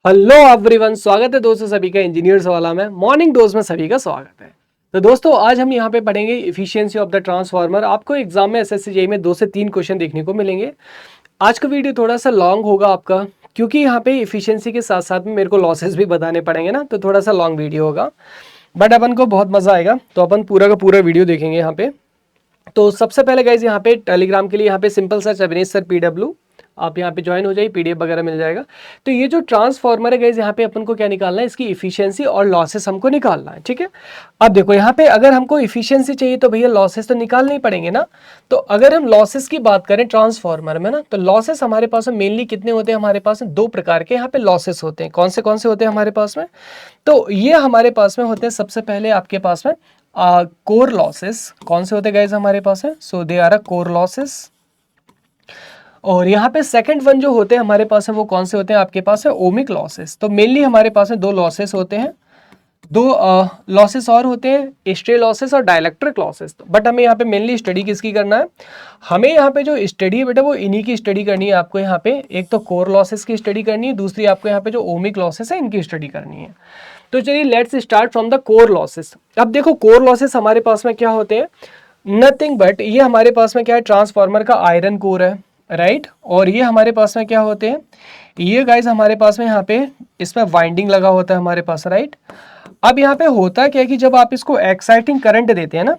Hello everyone, स्वागत है दोस्तों सभी का इंजीनियर्स वाला में मॉर्निंग डोज में सभी का स्वागत है। तो दोस्तों आज हम यहाँ पे पढ़ेंगे इफिशियंसी ऑफ द ट्रांसफार्मर। आपको एग्जाम में एसएससी जेईई में 2 से 3 क्वेश्चन देखने को मिलेंगे। आज का वीडियो थोड़ा सा लॉन्ग होगा आपका, क्योंकि यहाँ पे इफिशियंसी के साथ साथ में मेरे को लॉसेस भी बताने पड़ेंगे ना, तो थोड़ा सा लॉन्ग वीडियो होगा, बट अपन को बहुत मजा आएगा। तो अपन पूरा का पूरा वीडियो देखेंगे यहाँ पे। तो सबसे पहले गाइज यहाँ पे टेलीग्राम के लिए यहाँ पे simple search Avinesh sir PW, आप यहाँ पे ज्वाइन हो जाइए, PDF वगैरह मिल जाएगा। तो ये जो ट्रांसफार्मर है गाइज, यहाँ पे अपन को क्या निकालना है, इसकी इफिशियंसी और लॉसेस हमको निकालना है। ठीक है, अब देखो यहाँ पे अगर हमको इफिशियंसी चाहिए तो भैया लॉसेस तो निकालने ही पड़ेंगे ना। तो अगर हम लॉसेस की बात करें ट्रांसफार्मर में ना, तो लॉसेस हमारे पास में मेनली कितने होते हैं, हमारे पास में 2 प्रकार के यहाँ पे लॉसेस होते हैं। कौन से होते हैं हमारे पास में, तो ये हमारे पास में होते हैं सबसे पहले आपके पास में कोर लॉसेस। कौन से होते हैं गाइज हमारे पास है, so they are a core losses. और यहाँ पे सेकंड वन जो होते हैं हमारे पास है, वो कौन से होते हैं आपके पास है, ओमिक लॉसेस। तो मेनली हमारे पास में 2 लॉसेस होते हैं, 2 लॉसेस और होते हैं, स्ट्रे लॉसेस और डाइलेक्ट्रिक लॉसेस। बट हमें यहाँ पे मेनली स्टडी किसकी करना है, हमें यहाँ पे जो स्टडी है बेटा वो इन्हीं की स्टडी करनी है आपको। यहाँ पे एक तो कोर लॉसेस की स्टडी करनी है, दूसरी आपको यहाँ पे जो ओमिक लॉसेस है इनकी स्टडी करनी है। तो चलिए let's start from the core losses. अब देखो कोर लॉसेस हमारे पास में क्या होते हैं, नथिंग बट ये हमारे पास में क्या है, ट्रांसफार्मर का आयरन कोर है, राइट। और ये हमारे पास में क्या होते हैं, ये गाइज हमारे पास में यहाँ पे इसमें वाइंडिंग लगा होता है हमारे पास, राइट। अब यहाँ पे होता क्या है कि जब आप इसको एक्साइटिंग करंट देते हैं ना,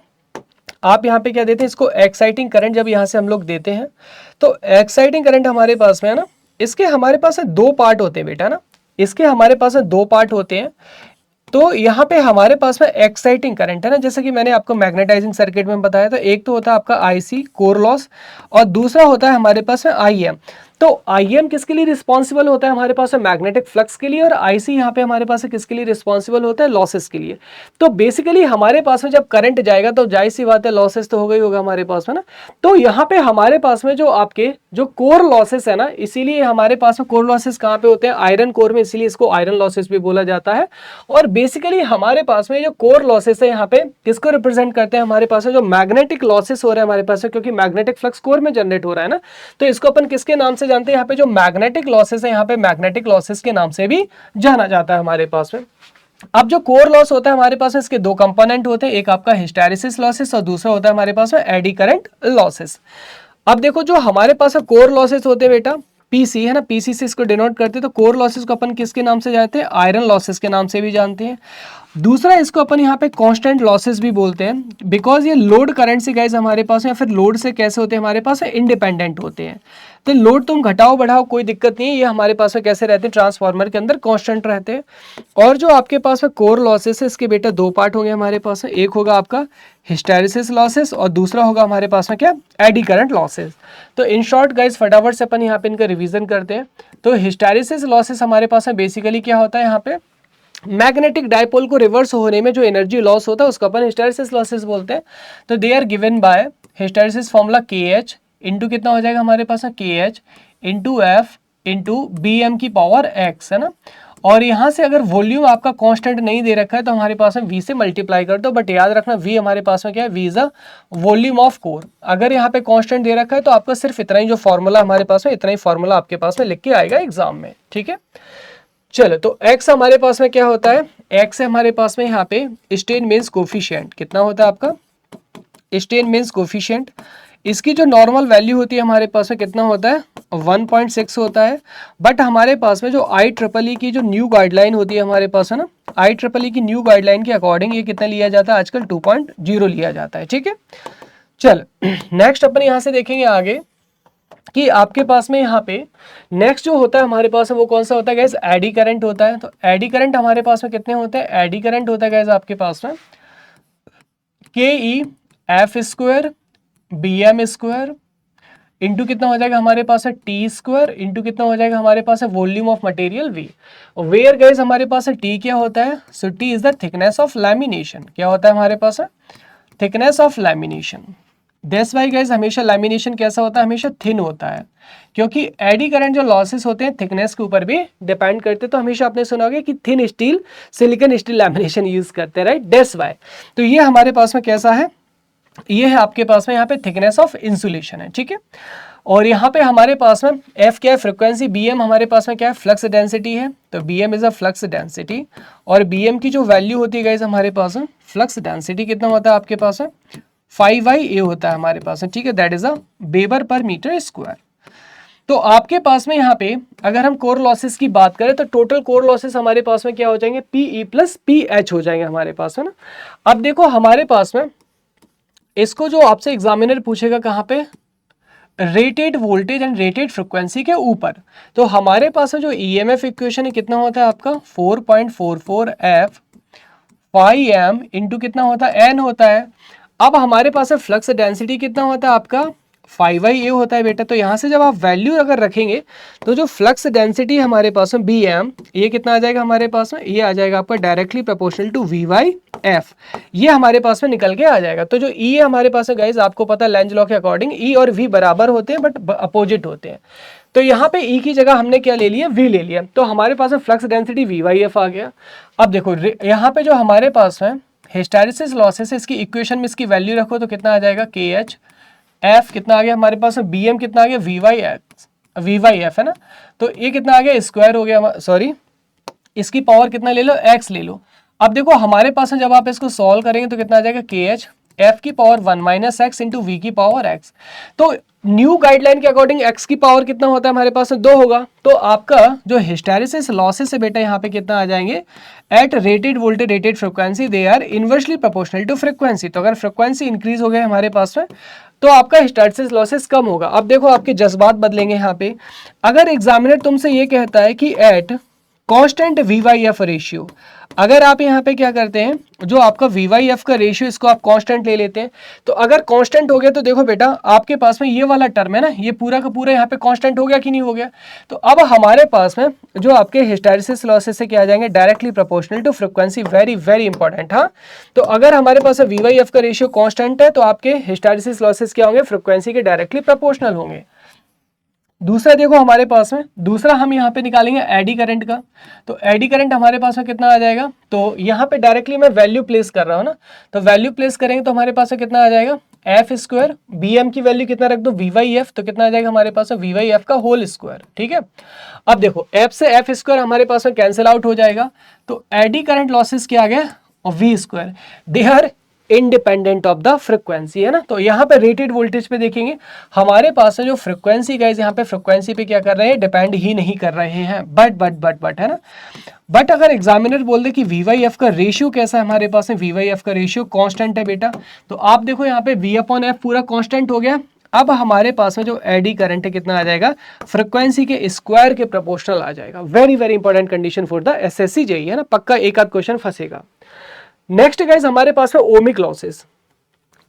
आप यहाँ पे क्या देते हैं, इसको एक्साइटिंग करंट जब यहाँ से हम लोग देते हैं, तो एक्साइटिंग करंट हमारे पास में है ना, इसके हमारे पास में 2 पार्ट होते हैं बेटा ना, इसके हमारे पास में 2 पार्ट होते हैं। तो यहाँ पे हमारे पास में एक्साइटिंग करंट है ना, जैसे कि मैंने आपको मैग्नेटाइजिंग सर्किट में बताया था, एक तो होता है आपका IC कोर लॉस और दूसरा होता है हमारे पास में IM। तो IM किसके लिए रिस्पॉन्सिबल होता है हमारे पास में, मैग्नेटिक फ्लक्स के लिए, और IC यहाँ पे हमारे पास किसके लिए रिस्पॉन्सिबल होता है, लॉसेस के लिए। तो बेसिकली हमारे पास में जब करंट जाएगा तो जाहिर सी बात है लॉसेस तो होगा ही होगा हमारे पास में ना। तो यहाँ पे हमारे पास में जो आपके जो कोर लॉसेस है ना, इसीलिए हमारे पास में कोर लॉसेस कहाँ पे होते हैं, आयरन कोर में, इसीलिए इसको आयरन लॉसेस भी बोला जाता है। और बेसिकली हमारे पास में जो कोर लॉसेस है यहाँ पे किसको रिप्रेजेंट करते हैं, हमारे पास में जो मैग्नेटिक लॉसेस हो रहे हैं हमारे पास में, क्योंकि मैग्नेटिक फ्लक्स कोर में जनरेट हो रहा है ना, तो इसको अपन किसके नाम से जानते हैं, यहाँ पे जो मैग्नेटिक लॉसेस है, यहाँ पे मैग्नेटिक लॉसेस के नाम से भी जाना जाता है हमारे पास में। अब जो कोर लॉस होता है हमारे पास में, इसके 2 कंपोनेंट होते हैं, एक आपका हिस्टैरिसीस लॉसेस और दूसरा होता है हमारे पास में एडी करंट लॉसेस। अब देखो जो हमारे पास कोर लॉसेस होते हैं बेटा, PC है ना, PC से इसको डिनोट करते हैं। तो कोर लॉसेस को अपन किसके नाम से जानते हैं, आयरन लॉसेस के नाम से भी जानते हैं। दूसरा इसको अपन यहाँ पे कांस्टेंट लॉसेस भी बोलते हैं, बिकॉज ये लोड करंट से गाइस हमारे पास, या फिर लोड से कैसे होते हैं हमारे पास, इंडिपेंडेंट होते हैं। तो लोड तुम घटाओ बढ़ाओ कोई दिक्कत नहीं है, ये हमारे पास में कैसे रहते हैं, ट्रांसफार्मर के अंदर कांस्टेंट रहते हैं। और जो आपके पास में कोर लॉसेस है, इसके बेटा 2 पार्ट होंगे हमारे पास में, एक होगा आपका हिस्टैरिसीस लॉसेस और दूसरा होगा हमारे पास में क्या, एडी करंट लॉसेस। तो इन शॉर्ट गाइस फटाफट से अपन यहाँ पे इनका रिवीजन करते हैं। तो हिस्टैरिसीस लॉसेस हमारे पास में बेसिकली क्या होता है, यहाँ पे मैग्नेटिक डायपोल को रिवर्स होने में जो एनर्जी लॉस होता है उसको अपन हिस्टैरिसीस लॉसेस बोलते हैं। तो they are given by hysteresis formula KH into कितना हो जाएगा हमारे पास में, KH into F into BM की पावर X, है ना। और यहाँ से अगर वॉल्यूम आपका कांस्टेंट नहीं दे रखा है तो हमारे पास में V से मल्टीप्लाई कर दो, बट याद रखना V हमारे पास में क्या है, V is a volume of core. अगर यहाँ पे कांस्टेंट दे रखा है तो आपका सिर्फ इतना ही जो फॉर्मूला हमारे पास में, इतना ही फॉर्मूला आपके पास में लिख के आएगा एग्जाम में, ठीक है। चलो तो x हमारे पास में क्या होता है, x है हमारे पास में यहाँ पे स्ट्रेन मींस कोफिशिएंट, कितना होता है आपका, स्ट्रेन मींस कोफिशिएंट। इसकी जो नॉर्मल वैल्यू होती है हमारे पास में कितना होता है, 1.6 होता है। बट हमारे पास में जो IEEE की जो न्यू गाइडलाइन होती है हमारे पास है ना, IEEE की न्यू गाइडलाइन के अकॉर्डिंग ये कितना लिया जाता है आजकल, 2.0 लिया जाता है, ठीक है। चल नेक्स्ट अपन यहाँ से देखेंगे आगे कि आपके पास में यहाँ पे नेक्स्ट जो होता है हमारे पास में वो कौन सा होता है गैस, एडी करंट होता है। तो एडी करंट हमारे पास में कितने होते हैं, एडी करंट होता है गैस आपके पास में KEF² BM² इंटू कितना हो जाएगा हमारे पास है T² इंटू कितना हो जाएगा हमारे पास है volume of material V। Where guys हमारे पास है T क्या होता है, so T is the thickness of lamination. क्या होता है हमारे पास है, thickness of lamination. That's why guys हमेशा लैमिनेशन कैसा होता है, हमेशा थिन होता है, क्योंकि एडी करंट जो लॉसेस होते हैं थिकनेस के ऊपर भी डिपेंड करते हैं। तो हमेशा आपने सुना होगा कि thin steel silicon steel lamination use करते हैं, राइट, दैट्स वाई। तो ये हमारे पास में कैसा है, ये है आपके पास में यहाँ पे थिकनेस ऑफ इंसुलेशन है, ठीक है। और यहाँ पे हमारे पास में एफ क्या है, फ्रिक्वेंसी, बी एम हमारे पास में क्या है, फ्लक्स डेंसिटी है, तो B M is a flux density. और बी एम की जो वैल्यू होती है गाइस हमारे पास में, फ्लक्स डेंसिटी कितना होता है आपके पास में, 5/A होता है हमारे पास में, ठीक है, that is a weber per meter square. तो आपके पास में यहाँ पे अगर हम कोर लॉसेस की बात करें तो टोटल कोर लॉसेस हमारे पास में क्या हो जाएंगे, PE प्लस PH हो जाएंगे हमारे पास में ना। अब देखो हमारे पास में इसको जो आपसे एग्जामिनर पूछेगा कहाँ पे, rated voltage and rated frequency के ऊपर, तो हमारे पास जो EMF इक्वेशन है कितना होता है आपका 4.44 F 5M इंटू कितना होता है N होता है। अब हमारे पास फ्लक्स डेंसिटी कितना होता है आपका 5/A होता है बेटा। तो यहाँ से जब आप वैल्यू अगर रखेंगे तो जो फ्लक्स डेंसिटी हमारे पास में BM, ये कितना आ जाएगा हमारे पास में, ये आ जाएगा आपका डायरेक्टली प्रोपोर्शनल टू V/F, ये हमारे पास में निकल के आ जाएगा। तो जो E है हमारे पास में गाइज आपको पता है लेंज लॉ के अकॉर्डिंग E और V बराबर होते हैं बट अपोजिट होते हैं। तो यहाँ पे E की जगह हमने क्या ले लिया, V ले लिया, तो हमारे पास में फ्लक्स डेंसिटी V/F आ गया। अब देखो यहाँ पे जो हमारे पास में हिस्टैरिसीस लॉसेस है, इसकी इक्वेशन में इसकी वैल्यू रखो तो कितना आ जाएगा KH, F कितना आ गया हमारे पास में, BM कितना आ गया V/F है ना, तो ये कितना आ गया स्क्वायर हो गया, सॉरी इसकी पावर कितना ले लो, X ले लो। अब देखो हमारे पास में जब आप इसको सॉल्व करेंगे तो कितना आ जाएगा KH F की power 1 minus x into V की पावर x। तो न्यू गाइडलाइन के अकॉर्डिंग x की पावर कितना होता है हमारे पास में 2 होगा। तो आपका जो हिस्टैरिसीस लॉसेस है बेटा यहाँ पे कितना आ जाएंगे, at rated voltage rated frequency they are inversely proportional to frequency. तो अगर फ्रिक्वेंसी इंक्रीज हो गया हमारे पास में तो आपका हिस्टैरिसीस लॉसेस कम होगा। अब देखो आपके जज्बात बदलेंगे यहाँ पे। अगर एग्जामिनर तुमसे ये कहता है कि एट कांस्टेंट V/F रेशियो, अगर आप यहाँ पे क्या करते हैं, जो आपका V/F का रेशियो इसको आप कांस्टेंट ले लेते हैं, तो अगर कांस्टेंट हो गया तो देखो बेटा आपके पास में ये वाला टर्म है ना, ये पूरा का पूरा यहाँ पे कांस्टेंट हो गया कि नहीं हो गया। तो अब हमारे पास में जो आपके हिस्टैरिसीस लॉसेस से क्या आ जाएंगे, directly proportional to frequency. Very very important. हाँ, तो अगर हमारे पास V/F का रेशियो कांस्टेंट है तो आपके हिस्टैरिसीस लॉसेस क्या होंगे, फ्रिक्वेंसी के डायरेक्टली प्रोपोर्शनल होंगे। दूसरा देखो हमारे पास में, दूसरा हम यहाँ पे निकालेंगे एडी करंट का। तो एडी करंट हमारे पास में कितना आ जाएगा, तो यहाँ पे डायरेक्टली मैं वैल्यू प्लेस कर रहा हूँ ना, तो वैल्यू प्लेस करेंगे तो हमारे पास में कितना आ जाएगा, एफ स्क्वायर, बी एम की वैल्यू कितना रख दो V/F, तो कितना आ जाएगा हमारे पास में V/F का होल स्क्वायर। ठीक है, अब देखो एफ से एफ स्क्वायर हमारे पास में कैंसिल आउट हो जाएगा, तो एडी करंट लॉसेस क्या आ गया, और V square, they are independent of the frequency, है ना। तो यहाँ पे रेटेड वोल्टेज पे देखेंगे हमारे पास है जो फ्रिक्वेंसी गाइस, यहाँ पे फ्रिक्वेंसी पे क्या कर रहे हैं, डिपेंड ही नहीं कर रहे हैं, बट है ना। बट अगर एग्जामिनर बोल दे कि V/F का रेशियो कैसा है, हमारे पास में V/F का रेशियो कांस्टेंट है बेटा, तो आप देखो यहाँ पे V/F पूरा कांस्टेंट हो गया। अब हमारे पास में जो एडी करंट है कितना आ जाएगा, फ्रिक्वेंसी के स्क्वायर के प्रोपोर्शनल आ जाएगा। Very very important condition for the SSC JEE, है ना, पक्का एक आध क्वेश्चन फंसेगा। नेक्स्ट गाइज हमारे पास है ohmic losses.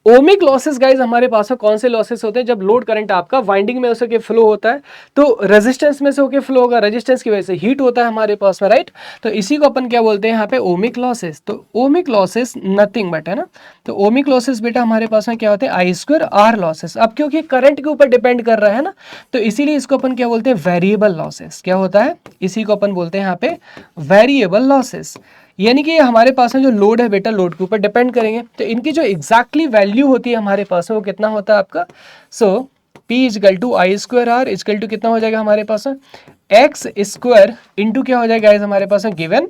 Ohmic losses guys हमारे पास में कौन से लॉसेस होते हैं, जब लोड करंट आपका वाइंडिंग में होके फ्लो होता है तो रेजिस्टेंस में से होके फ्लो होगा, रेजिस्टेंस की वजह से हीट होता है हमारे पास में, राइट। तो इसी को अपन क्या बोलते हैं यहाँ पे, ओमिक लॉसेस। तो ओमिक लॉसेस नथिंग बट, है ना, तो ओमिक लॉसेस बेटा हमारे पास में क्या होते हैं, I²R लॉसेस। अब क्योंकि करंट के ऊपर डिपेंड कर रहा है ना, तो इसीलिए इसको अपन क्या बोलते हैं, वेरिएबल लॉसेस। क्या होता है, इसी को अपन बोलते हैं यहाँ पे वेरिएबल लॉसेस। यानी कि हमारे पास में जो लोड है बेटा, लोड के ऊपर डिपेंड करेंगे। तो इनकी जो एग्जैक्टली वैल्यू होती है हमारे पास में वो कितना होता है आपका, सो P = I²R इक्वल टू कितना हो जाएगा हमारे पास में, X² इंटू क्या हो जाएगा हमारे पास में, गिवन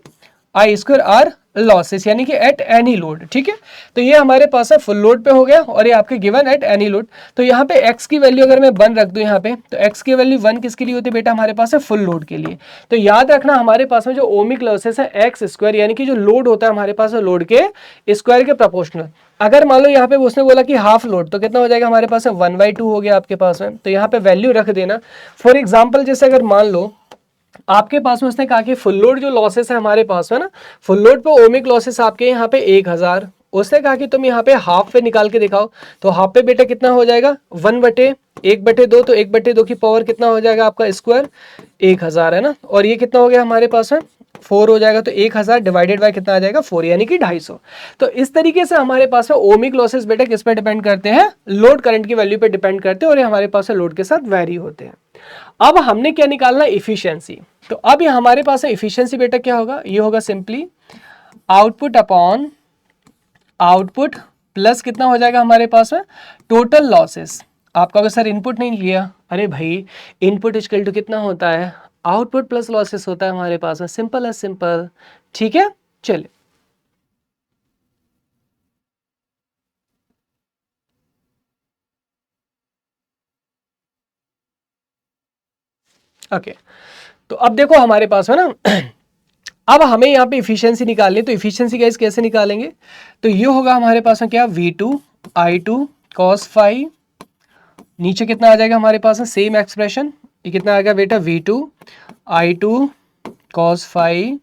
I²R लॉसेस, यानी कि एट एनी लोड। ठीक है, तो ये हमारे पास है फुल लोड पे हो गया और ये आपके गिवन एट एनी लोड। तो यहाँ पे x की वैल्यू अगर मैं 1 रख दूं यहाँ पे, तो x की वैल्यू 1 किसके लिए होती है बेटा, हमारे पास है फुल लोड के लिए। तो याद रखना हमारे पास में जो ओमिक लॉसेस है X², यानी कि जो लोड होता है हमारे पास लोड के स्क्वायर के प्रोपोर्शनल। अगर मान लो यहाँ पे उसने बोला कि हाफ लोड, तो कितना हो जाएगा हमारे पास में, 1/2 हो गया आपके पास में। तो यहाँ पे वैल्यू रख देना। फॉर एग्जाम्पल जैसे अगर मान लो आपके पास में उसने कहा कि फुल लोड जो लॉसेस है हमारे पास में ना, फुल लोड पे ओमिक लॉसेस आपके यहाँ पे 1000, उसने कहा कि तुम यहाँ पे हाफ पे निकाल के दिखाओ, तो हाफ पे बेटा कितना हो जाएगा, 1/1/2, तो 1/2 की पावर कितना हो जाएगा आपका स्क्वायर, 1000, है ना। और ये कितना हो गया हमारे पास में, 4 हो जाएगा। तो 1000 डिवाइडेड बाय कितना आ जाएगा, 4, यानी कि 250। तो इस तरीके से हमारे पास में ओमिक लॉसेस बेटा किस पे डिपेंड करते हैं, लोड करंट की वैल्यू पे डिपेंड करते हैं, और ये हमारे पास लोड के साथ वेरी होते हैं। अब हमने क्या निकालना, इफिशियंसी। तो अब ये हमारे पास इफिशियंसी बेटा क्या होगा, ये होगा simply output upon output plus कितना हो जाएगा हमारे पास में टोटल लॉसेस। आपका अगर सर इनपुट नहीं लिया, अरे भाई इनपुट इक्वल टू कितना होता है, आउटपुट प्लस लॉसेस होता है हमारे पास में, सिंपल है सिंपल। ठीक है, चलिए ओके। तो अब देखो हमारे पास है ना अब हमें यहाँ पे इफिशियंसी निकालनी है, तो इफिशियंसी गाइस कैसे निकालेंगे, तो ये होगा हमारे पास में क्या, V2 cos फाई, नीचे कितना आ जाएगा हमारे पास में सेम एक्सप्रेशन, ये कितना आ गया बेटा V2 cos फाई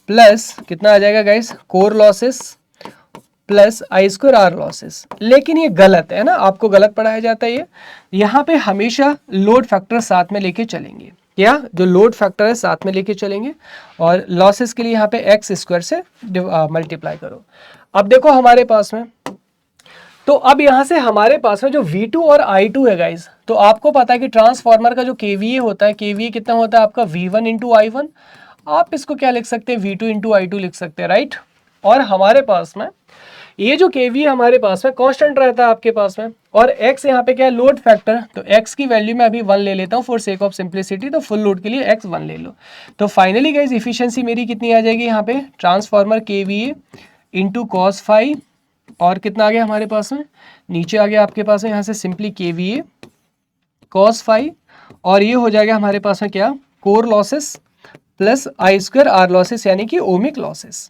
प्लस कितना आ जाएगा guys core losses plus I² R losses. लेकिन ये गलत है ना, आपको गलत पढ़ाया जाता है ये। यहाँ पे हमेशा लोड फैक्टर साथ में लेके चलेंगे, क्या जो लोड फैक्टर है साथ में लेके चलेंगे, और लॉसेस के लिए यहाँ पे x² से मल्टीप्लाई करो। अब देखो हमारे पास में, तो अब यहाँ से हमारे पास में जो V2 और I2 है गाइज, तो आपको पता है कि ट्रांसफार्मर का जो KVA होता है, KVA कितना होता है आपका V1 इंटू I1, आप इसको क्या लिख सकते हैं V2 इंटू I2 लिख सकते हैं, राइट। और हमारे पास में ये जो KVA हमारे पास में कांस्टेंट रहता है आपके पास में, और x यहाँ पे क्या है लोड फैक्टर, तो x की वैल्यू मैं अभी 1 ले लेता हूँ फॉर सेक ऑफ सिंप्लिसिटी, तो फुल लोड के लिए x 1 ले लो। तो फाइनली गाइज इफिशियंसी मेरी कितनी आ जाएगी यहाँ पे, transformer KVA into cos phi, और कितना आ गया हमारे पास में, नीचे आ गया आपके पास में यहाँ से सिंपली KVA cos फाई, और ये हो जाएगा हमारे पास में क्या core losses plus I² R losses, यानी कि ओमिक लॉसेस।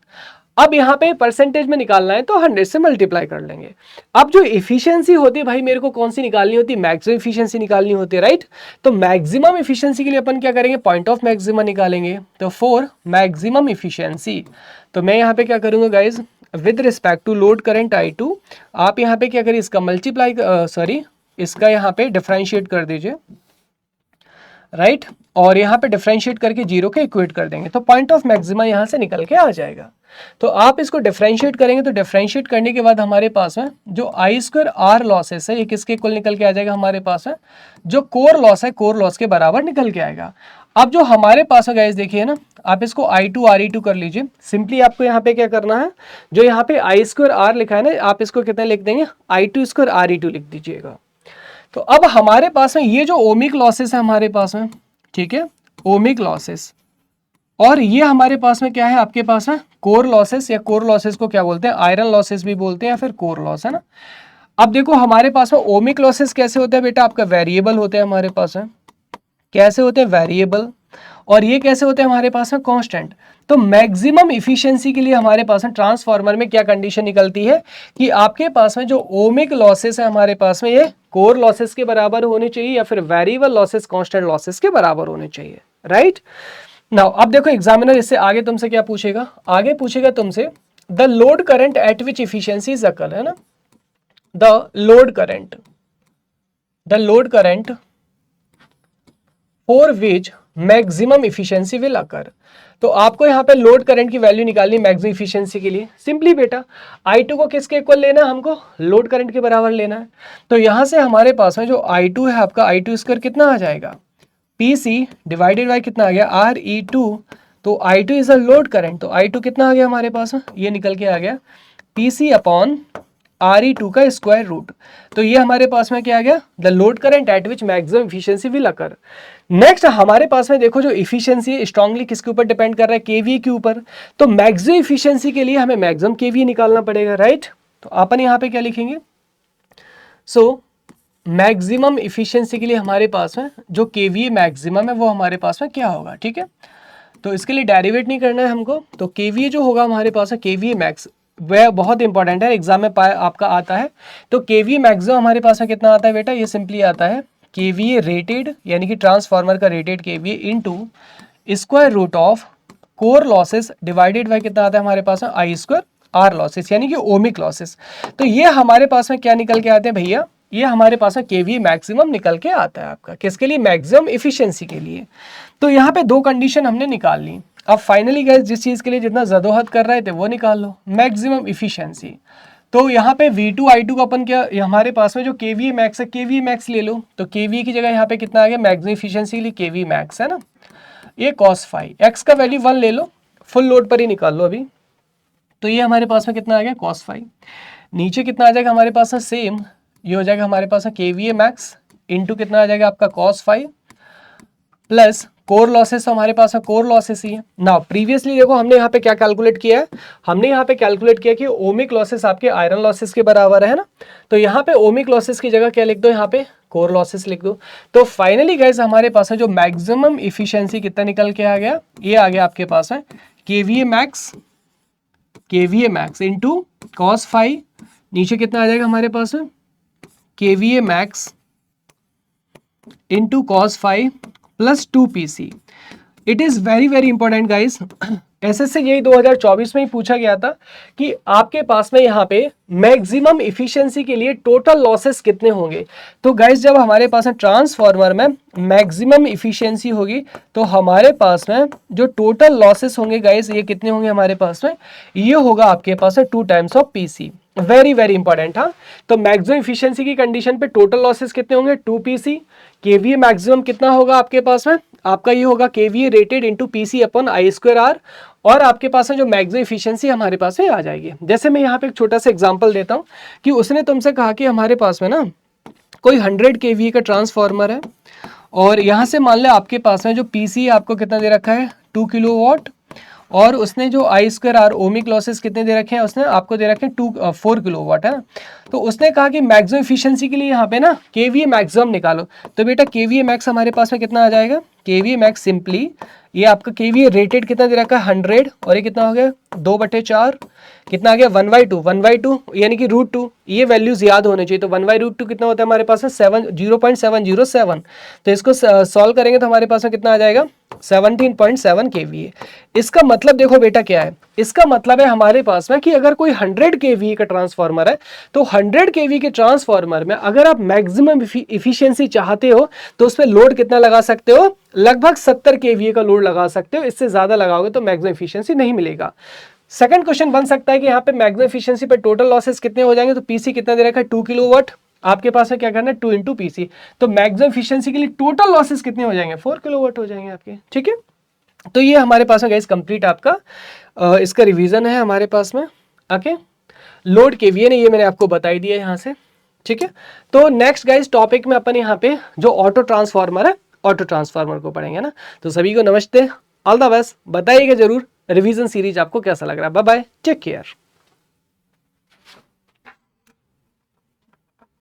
अब यहाँ पे परसेंटेज में निकालना है तो 100 से मल्टीप्लाई कर लेंगे। अब जो इफिशियंसी होती है भाई मेरे को कौन सी निकालनी होती है, मैक्सिमम इफिशियंसी निकालनी होती है, राइट। तो मैक्सिमम इफिशियंसी के लिए अपन क्या करेंगे, पॉइंट ऑफ मैक्सिमा निकालेंगे। तो फॉर मैक्सिमम इफिशियंसी, तो मैं यहाँ पे क्या करूँगा guys, with respect to load current I2, आप यहाँ पे क्या करिए इसका मल्टीप्लाई इसका यहाँ पे डिफरेंशिएट कर दीजिए, राइट। और यहाँ पे डिफरेंशिएट करके 0 के इक्वेट कर देंगे, तो पॉइंट ऑफ मैक्सिमा यहाँ से निकल के आ जाएगा। तो आप इसको डिफरेंशिएट करेंगे, तो डिफरेंशिएट करने के बाद हमारे पास में जो I² R लॉसेस है ये किसके इक्वल निकल के आ जाएगा हमारे पास में, जो कोर लॉस है कोर लॉस के बराबर निकल के आएगा। अब जो हमारे पास में गाइस देखिए ना, आप इसको I2 RE2 कर लीजिए। सिंपली आपको यहाँ पे क्या करना है, जो यहाँ पे I² R लिखा है ना, आप इसको कितना लिख देंगे, I2² RE2 लिख दीजिएगा। तो अब हमारे पास में ये जो ओमिक लॉसेस है हमारे पास में, ठीक है, ओमिक लॉसेस, और ये हमारे पास में क्या है आपके पास में कोर लॉसेस, या कोर लॉसेस को क्या बोलते हैं, आयरन लॉसेस भी बोलते हैं, या फिर कोर लॉस, है ना। अब देखो हमारे पास में ओमिक लॉसेस कैसे होते हैं बेटा, आपका वेरिएबल होते हैं हमारे पास में, कैसे होते हैं वेरिएबल, और ये कैसे होते हैं हमारे पास में कांस्टेंट। तो मैक्सिमम इफिशिएंसी के लिए हमारे पास में ट्रांसफार्मर में क्या कंडीशन निकलती है कि आपके पास में जो ओमिक लॉसेस है हमारे पास में ये कोर लॉसेस के बराबर होने चाहिए, या फिर वेरिएबल लॉसेस कांस्टेंट लॉसेस के बराबर होने चाहिए, राइट। नाउ अब देखो एग्जामिनर इससे आगे तुमसे क्या पूछेगा, आगे पूछेगा तुमसे the load current eight which efficiency is occur, है ना, the load current for which maximum efficiency will occur. तो आपको यहाँ पे लोड करंट की वैल्यू निकालनी मैक्सिमम इफिशियंसी के लिए। सिंपली बेटा I2 को किसके इक्वल लेना है, हमको लोड करंट के बराबर लेना है। तो यहाँ से हमारे पास में जो I2 है आपका I2² कितना आ जाएगा, PC डिवाइडेड बाय कितना आ गया RE2, तो I2 is a load current, तो I2 कितना आ गया हमारे पास में, ये निकल के आ गया PC अपॉन RE2 का स्क्वायर रूट। तो ये हमारे पास में क्या आ गया, the load current eight which maximum efficiency will occur. Next हमारे पास में देखो जो इफिशियंसी स्ट्रांगली किसके ऊपर डिपेंड कर रहा है, KVA के ऊपर। तो मैक्सिमम इफिशियंसी के लिए हमें मैक्सिमम KVA निकालना पड़ेगा, राइट। तो अपन यहाँ पे क्या लिखेंगे, सो मैक्सिमम इफिशियंसी के लिए हमारे पास में जो KVA मैक्सिमम है वो हमारे पास में क्या होगा, ठीक है। तो इसके लिए डेरिवेट नहीं करना है हमको, तो KVA जो होगा हमारे पास है KVA मैक्स, वह बहुत इंपॉर्टेंट है, एग्जाम में आपका आता है। तो KVA मैक्सिमम हमारे पास में कितना आता है बेटा, ये सिंपली आता है KVA रेटेड, यानी कि ट्रांसफार्मर का rated KVA into square root of core losses divided by कितना आता है हमारे पास में I² R लॉसेस, यानी कि ओमिक लॉसेस। तो ये हमारे पास में क्या निकल के आते हैं भैया, ये हमारे पास में KVA मैक्सिमम निकल के आता है आपका, किसके लिए, मैक्सिमम इफिशियंसी के लिए। तो यहाँ पे दो कंडीशन हमने निकाल ली। अब फाइनली गाइस जिस चीज़ के लिए जितना जदोहद कर रहे थे वो निकाल लो, मैक्सिमम इफिशियंसी। तो यहाँ पे V2 I2 का अपन क्या, हमारे पास में जो KVA मैक्स है KVA मैक्स ले लो, तो KVA की जगह यहाँ पे कितना आ गया, मैक्सिमम इफिशियंसी के लिए KVA मैक्स, है ना। ये cos फाई, x का वैल्यू 1 ले लो, फुल लोड पर ही निकाल लो अभी। तो ये हमारे पास में कितना आ गया cos फाई। नीचे कितना आ जाएगा हमारे पास है सेम, ये हो जाएगा हमारे पास है KVA मैक्स इंटू कितना आ जाएगा आपका cos phi plus core losses, तो हमारे पास कोर लॉसेस ही है ना। प्रीवियसली देखो हमने यहाँ पे क्या कैलकुलेट किया है, हमने यहाँ पे कैलकुलेट किया कि ओमिक लॉसेस आपके आयरन लॉसेस के बराबर है ना, तो यहाँ पे ओमिक लॉसेस की जगह क्या लिख दो, यहाँ पे कोर लॉसेस लिख दो। तो फाइनली गाइस हमारे पास है जो मैक्सिमम इफिशियंसी कितना निकल के आ गया, ये आ गया आपके पास है KVA max into cos phi, नीचे कितना आ जाएगा हमारे पास है KVA max into cos phi plus 2PC। It is very very important guys, SSC यही 2024 में ही पूछा गया था कि आपके पास में यहाँ पे मैक्सिमम इफिशिएंसी के लिए टोटल लॉसेस कितने होंगे। तो गाइस जब हमारे पास में ट्रांसफार्मर में मैक्सिमम इफिशिएंसी होगी तो हमारे पास में जो टोटल लॉसेस होंगे गाइस ये कितने होंगे हमारे पास में, ये होगा आपके पास में 2 times of PC। Very very important. हाँ, तो मैक्सिमम इफिशिएंसी की कंडीशन पे टोटल लॉसेस कितने होंगे 2PC। KVA मैक्सिमम कितना होगा आपके पास में, आपका ये होगा KVA rated into PC upon I²R, और आपके पास में जो मैक्सिमम इफिशिएंसी हमारे पास में आ जाएगी। जैसे मैं यहाँ पे एक छोटा सा एग्जांपल देता हूँ कि उसने तुमसे कहा कि हमारे पास में ना कोई 100 kVA का ट्रांसफार्मर है और यहाँ से मान ले आपके पास में जो PC आपको कितना दे रखा है 2 किलोवाट, और उसने जो I²R ओमिक लॉसेस कितने दे रखे हैं, उसने आपको दे रखे हैं 4 किलोवाट है ना। तो उसने कहा कि मैक्सिमम इफिशिएंसी के लिए यहाँ पे ना KVA मैक्सिमम निकालो। तो बेटा KVA मैक्स हमारे पास में कितना आ जाएगा, KVA मैक्स सिंपली ये आपका KVA रेटेड कितना दे रखा है 100, और ये कितना हो गया 2/4, कितना आ गया 1/2 यानी कि √2। ये वैल्यूज याद होने चाहिए। तो 1/√2 कितना होता है हमारे पास में 0.707। तो इसको सॉल्व करेंगे तो हमारे पास में कितना आ जाएगा 17.7 kVA। इसका मतलब देखो बेटा क्या है, इसका मतलब है हमारे पास में कि अगर कोई 100 kVA का ट्रांसफार्मर है तो 100 kVA के ट्रांसफार्मर में अगर आप मैक्सिमम इफिशिएंसी चाहते हो तो उसमें लोड कितना लगा सकते हो, लगभग 70 kVA का लोड लगा सकते हो। इससे ज्यादा लगाओगे तो मैक्सिमम इफिशिएंसी नहीं मिलेगा। सेकंड क्वेश्चन बन सकता है कि यहाँ पे मैक्सिमम इफिशिएंसी पे टोटल लॉसेस कितने हो जाएंगे, तो PC कितना दे रखा है 2 किलोवाट, आपके पास में क्या करना है 2 इंटू PC। तो मैक्सिमम इफिशिएंसी के लिए टोटल लॉसेस कितने हो जाएंगे 4 किलोवाट हो जाएंगे आपके। ठीक है, तो ये हमारे पास में गाइस कंप्लीट आपका इसका रिवीजन है हमारे पास में। ओके, लोड KVA ने ये मैंने आपको बताई दिया यहाँ से। ठीक है, तो नेक्स्ट गाइस टॉपिक में अपन यहाँ पे जो ऑटो ट्रांसफार्मर है, ऑटो ट्रांसफार्मर को पढ़ेंगे ना। तो सभी को नमस्ते, ऑल द बेस्ट, बताइएगा जरूर रिवीजन सीरीज आपको कैसा लग रहा है। Bye bye, take care.